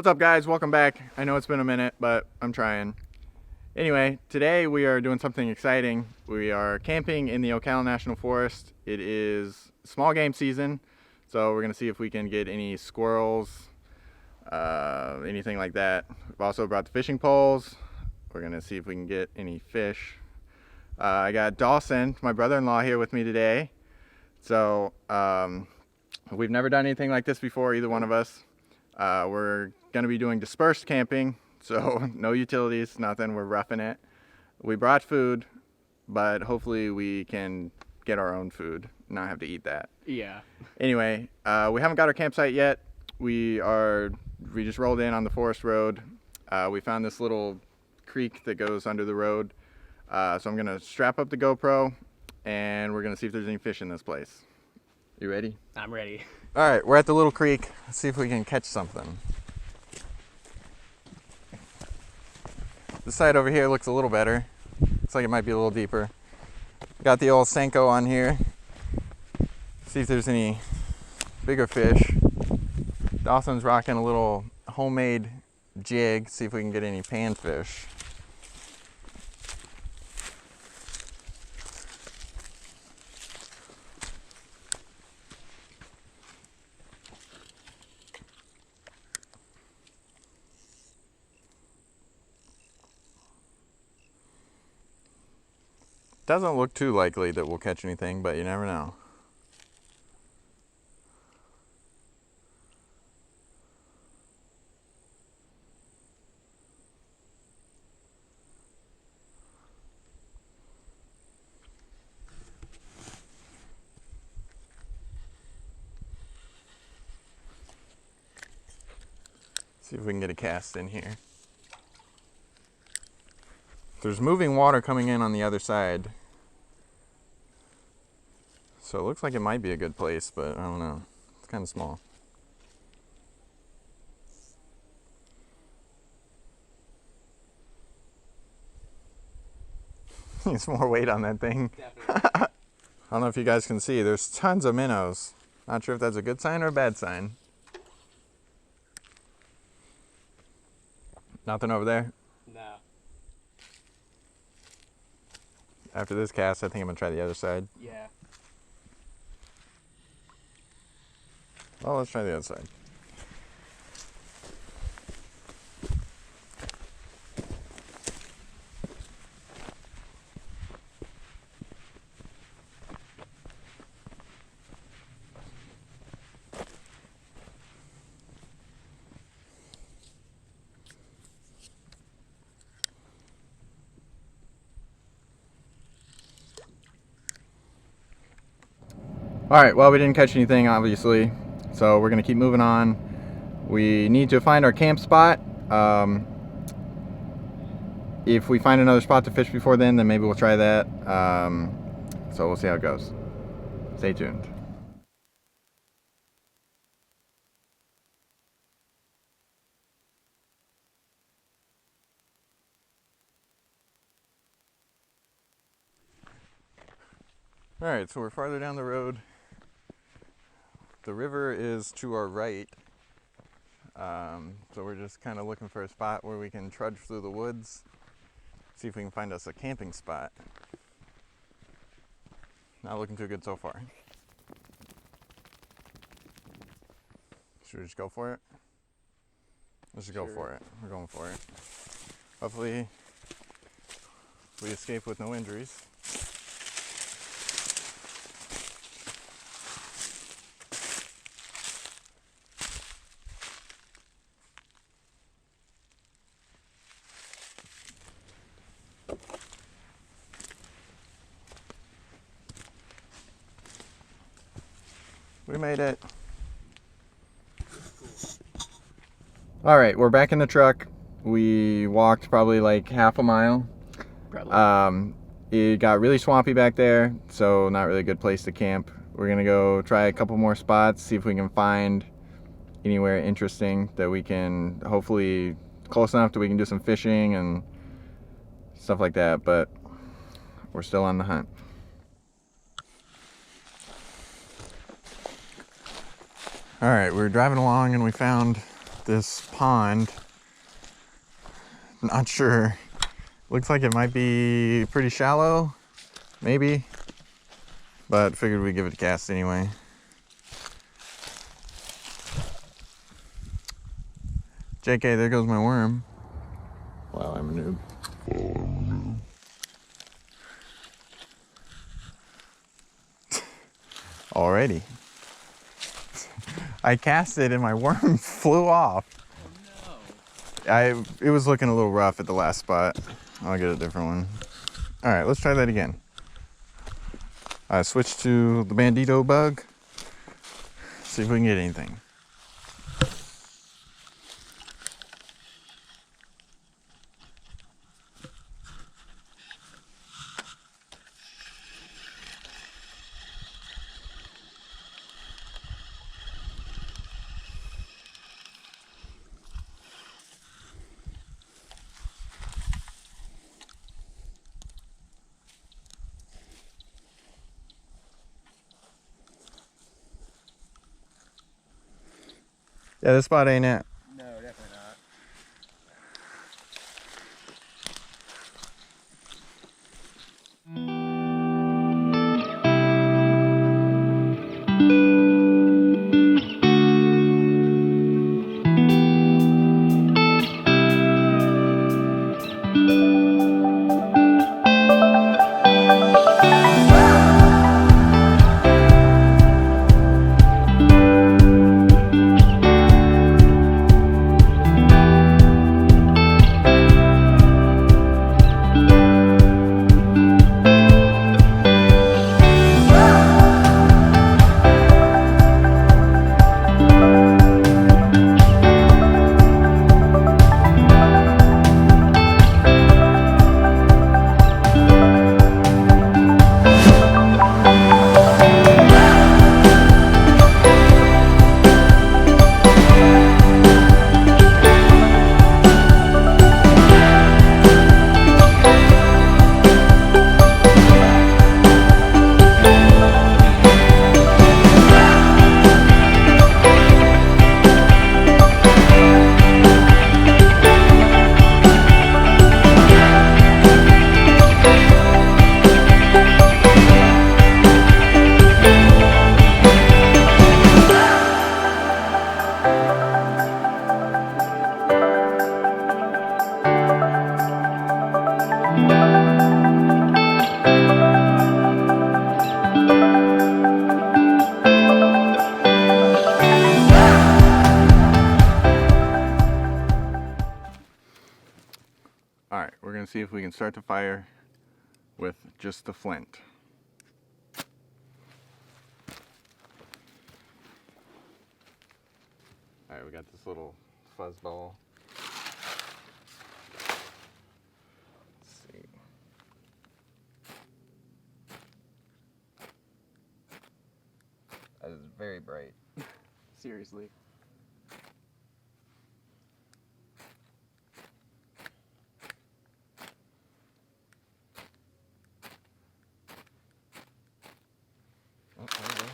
What's up, guys? Welcome back. I know it's been a minute, but I'm trying. Anyway, today we are doing something exciting. We are camping in the Ocala National Forest. It is small game season, so we're gonna see if we can get any squirrels, anything like that. We've also brought the fishing poles. We're gonna see if we can get any fish. I got Dawson, my brother-in-law, here with me today. So we've never done anything like this before, either one of us. We're gonna be doing dispersed camping, so no utilities, nothing. We're roughing it. We brought food, but hopefully we can get our own food, not have to eat that. Yeah. Anyway, we haven't got our campsite yet. We just rolled in on the forest road. We found this little creek that goes under the road. So I'm gonna strap up the GoPro and we're gonna see if there's any fish in this place. You ready? I'm ready. All right, we're at the little creek. Let's see if we can catch something. This side over here looks a little better. Looks like it might be a little deeper. Got the old Senko on here. See if there's any bigger fish. Dawson's rocking a little homemade jig. See if we can get any panfish. Doesn't look too likely that we'll catch anything, but you never know. See if we can get a cast in here. There's moving water coming in on the other side. So it looks like it might be a good place, but I don't know. It's kind of small. Needs more weight on that thing. Definitely. I don't know if you guys can see. There's tons of minnows. Not sure if that's a good sign or a bad sign. Nothing over there? No. After this cast, I think I'm gonna try the other side. Yeah. Well, let's try the other side. All right, well, we didn't catch anything, obviously, so we're gonna keep moving on. We need to find our camp spot. If we find another spot to fish before then maybe we'll try that. So we'll see how it goes. Stay tuned. All right, so we're farther down the road. The river is to our right. So we're just kind of looking for a spot where we can trudge through the woods, see if we can find us a camping spot. Not looking too good so far. Should we just go for it? Let's just go for it. We're going for it. Hopefully we escape with no injuries. We made it. All right, we're back in the truck. We walked probably like half a mile. Probably. It got really swampy back there, so not really a good place to camp. We're gonna go try a couple more spots, see if we can find anywhere interesting that we can, hopefully close enough that we can do some fishing and stuff like that, but we're still on the hunt. All right, we were driving along and we found this pond. Not sure. Looks like it might be pretty shallow, maybe, but figured we'd give it a cast anyway. JK, there goes my worm. Wow, I'm a noob. Alrighty. I cast it and my worm flew off. Oh no. It was looking a little rough at the last spot. I'll get a different one. Alright, let's try that again. I switched to the bandito bug. See if we can get anything. Yeah, this spot ain't it. No, definitely not. Alright, we're going to see if we can start the fire with just the flint. Alright, we got this little fuzz ball. Let's see. That is very bright. Seriously. Oh, there we go.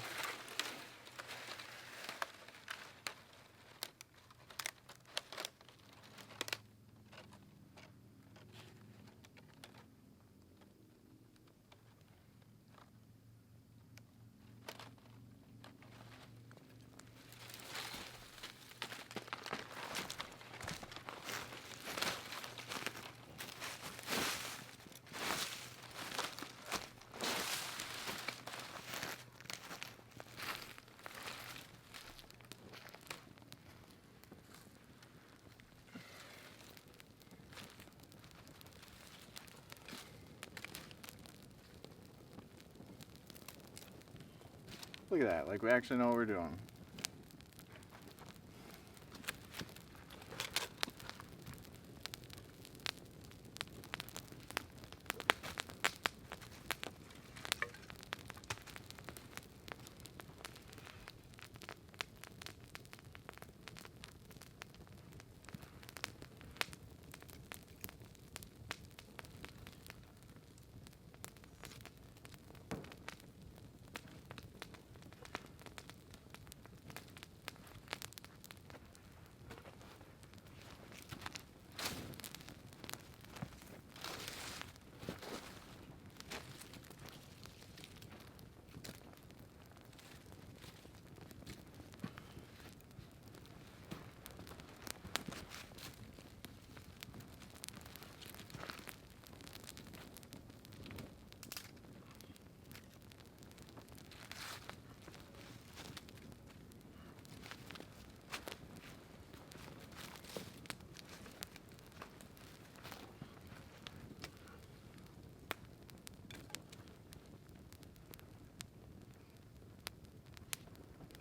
Look at that, like we actually know what we're doing.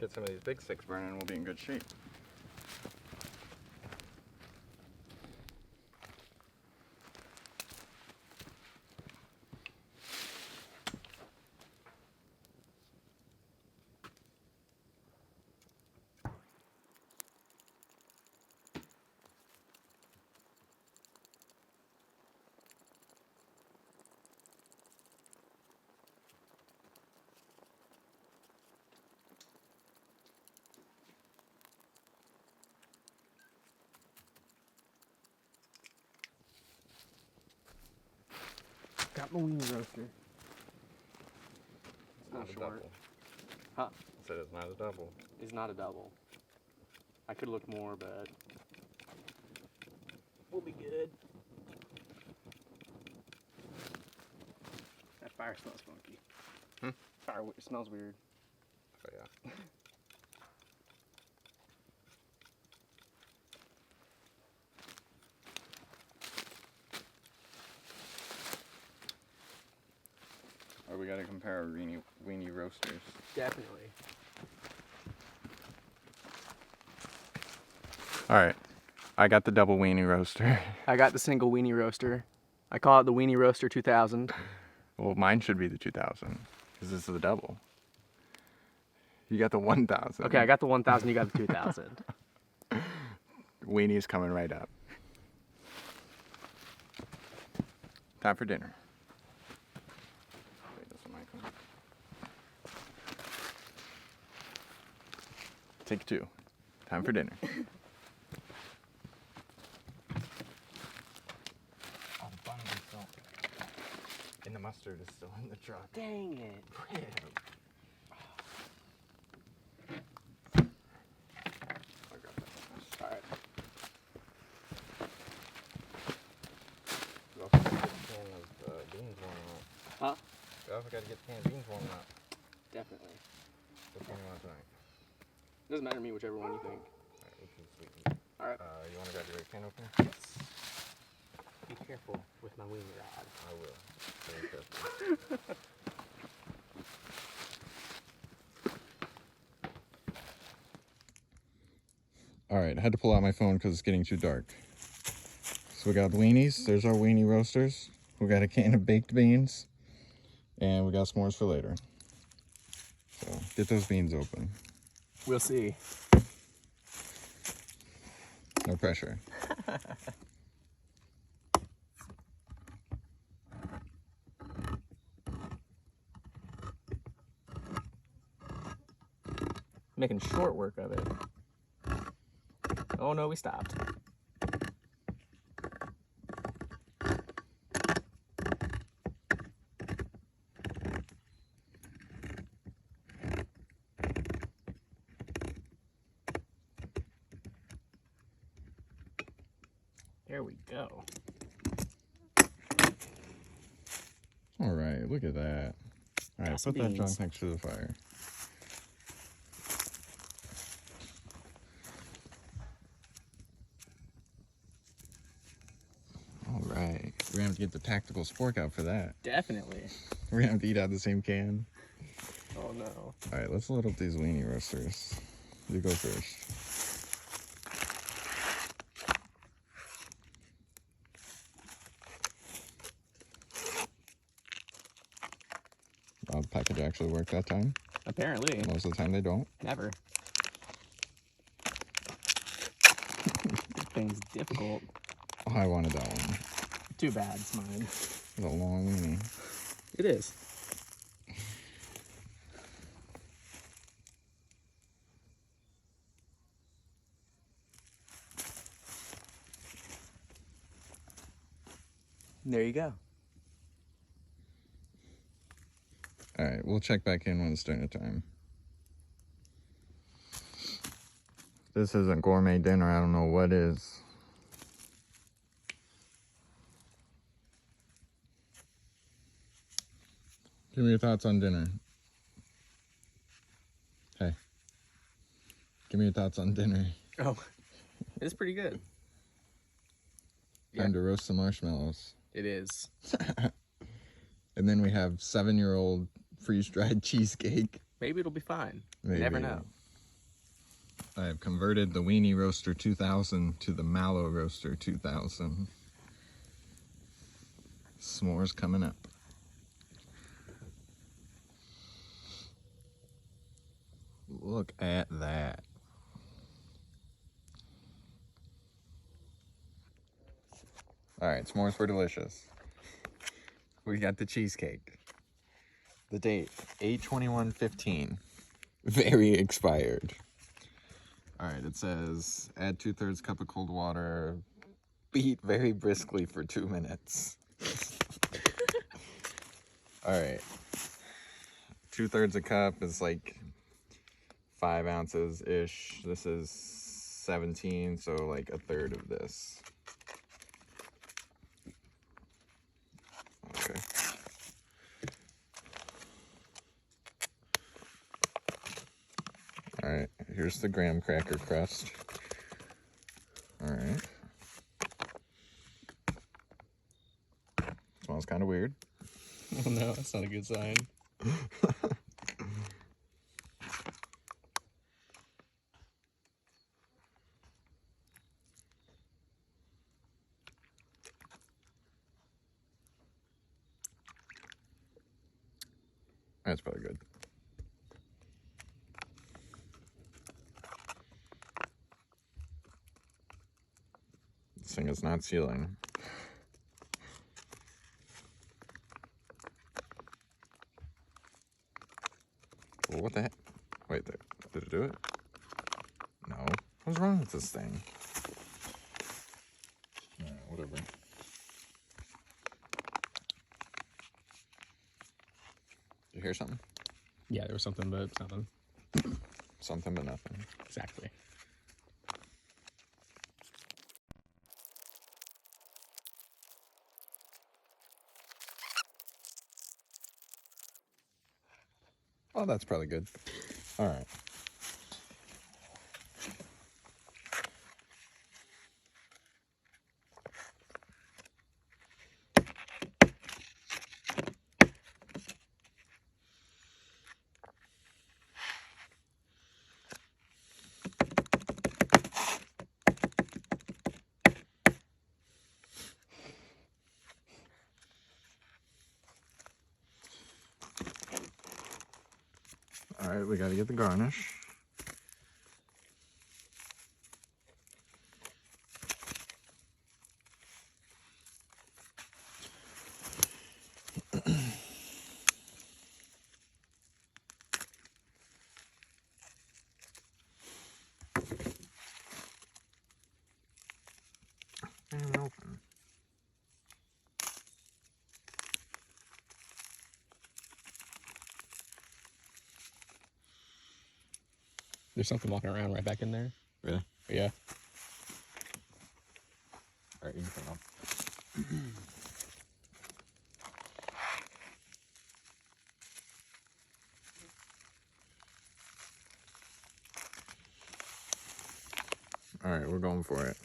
get some of these big sticks burning, we'll be in good shape. Got my weenie roaster. It's not a short. double. Huh? I said it's not a double. It's not a double. I could look more, but we'll be good. That fire smells funky. Fire smells weird. Oh yeah. Or we gotta compare our weenie roasters. Definitely. Alright, I got the double weenie roaster. I got the single weenie roaster. I call it the Weenie Roaster 2000. Well, mine should be the 2000, because this is the double. You got the 1000. Okay, I got the 1000, you got the 2000. Weenie's coming right up. Time for dinner. Wait, this mic on. Take 2. Time for dinner. Oh, the bun is still. And the mustard is still in the truck. Dang it. Alright. We also gotta get the can of beans warming up. Huh? We also gotta get the can of beans warming up. Definitely. Which one do you want tonight? Doesn't matter to me, whichever one you think. Alright, we can sweeten. Alright. You wanna grab your can opener? Yes. Be careful with my weenie rod. I will. Very careful. Alright, I had to pull out my phone because it's getting too dark. So we got weenies. There's our weenie roasters. We got a can of baked beans. And we got s'mores for later. So get those beans open. We'll see. No pressure. Making short work of it. Oh no, we stopped. There we go. All right, look at that. All right, Some put that beans. junk next to the fire. All right, we're gonna have to get the tactical spork out for that. Definitely. We're gonna have to eat out of the same can. Oh no. All right, let's load up these weenie roasters. You go first. The package actually worked that time. Apparently. Most of the time they don't. Never. Thing's difficult. Oh, I wanted that one. Too bad, it's mine. It's a long weenie. It is. There you go. All right, we'll check back in when it's dinner time. This isn't gourmet dinner. I don't know what is. Give me your thoughts on dinner. Hey. Give me your thoughts on dinner. Oh, it's pretty good. Time to roast some marshmallows. It is. And then we have 7-year-old freeze-dried cheesecake. Maybe it'll be fine. Maybe. You never know. I have converted the Weenie Roaster 2000 to the Mallow Roaster 2000. S'mores coming up. Look at that. All right, s'mores were delicious. We got the cheesecake. The date, 8/21/15. Very expired. All right, it says add 2/3 cup of cold water, beat very briskly for 2 minutes. All right, 2/3 a cup is like 5 ounces ish. This is 17, so like a third of this. Okay. All right, here's the graham cracker crust. All right. Smells kind of weird. Oh no, that's not a good sign. That's probably good. This thing is not sealing. Well, what the heck? Wait, did it do it? No. What's wrong with this thing? Alright, whatever. Did you hear something? Yeah, there was something, but it's nothing. Something but nothing. Exactly. Oh, that's probably good. All right. All right, we got to get the garnish. And open. There's something walking around right back in there. Really? Yeah. All right, you can turn off. All right, we're going for it.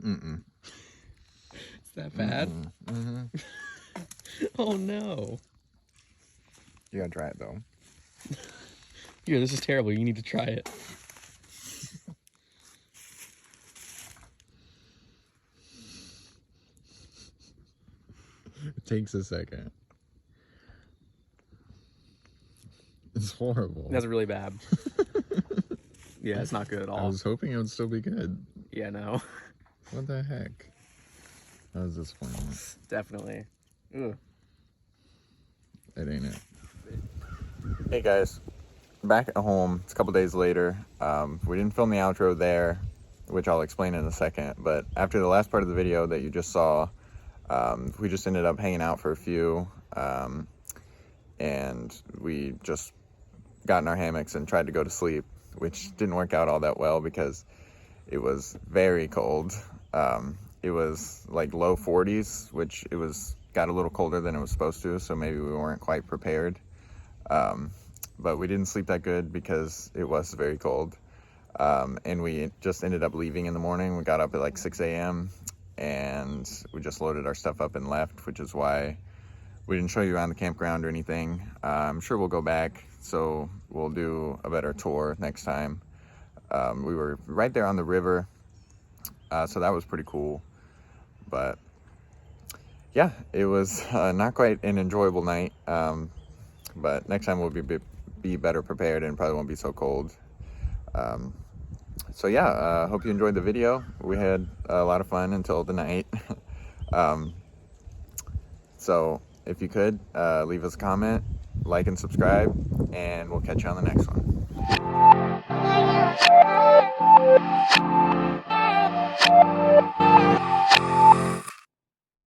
Mm-mm. Is that bad? Mm-hmm. Oh no. You gotta try it though. Here, this is terrible. You need to try it. It takes a second. It's horrible. That's really bad. Yeah, it's not good at I all. was hoping it would still be good. Yeah, no. What the heck? That was disappointing. Definitely. Ugh. It ain't it. Hey guys, back at home. It's a couple days later. We didn't film the outro there, which I'll explain in a second. But after the last part of the video that you just saw, we just ended up hanging out for a few, and we just got in our hammocks and tried to go to sleep, which didn't work out all that well because it was very cold. It was like low 40s, which got a little colder than it was supposed to, so maybe we weren't quite prepared. But we didn't sleep that good because it was very cold. And we just ended up leaving in the morning. We got up at like 6 a.m. and we just loaded our stuff up and left, which is why we didn't show you around the campground or anything. I'm sure we'll go back, so we'll do a better tour next time. We were right there on the river, so that was pretty cool. But yeah, it was not quite an enjoyable night, but next time we'll be better prepared and probably won't be so cold. So yeah, hope you enjoyed the video. We had a lot of fun until the night. So if you could, leave us a comment, like and subscribe, and we'll catch you on the next one.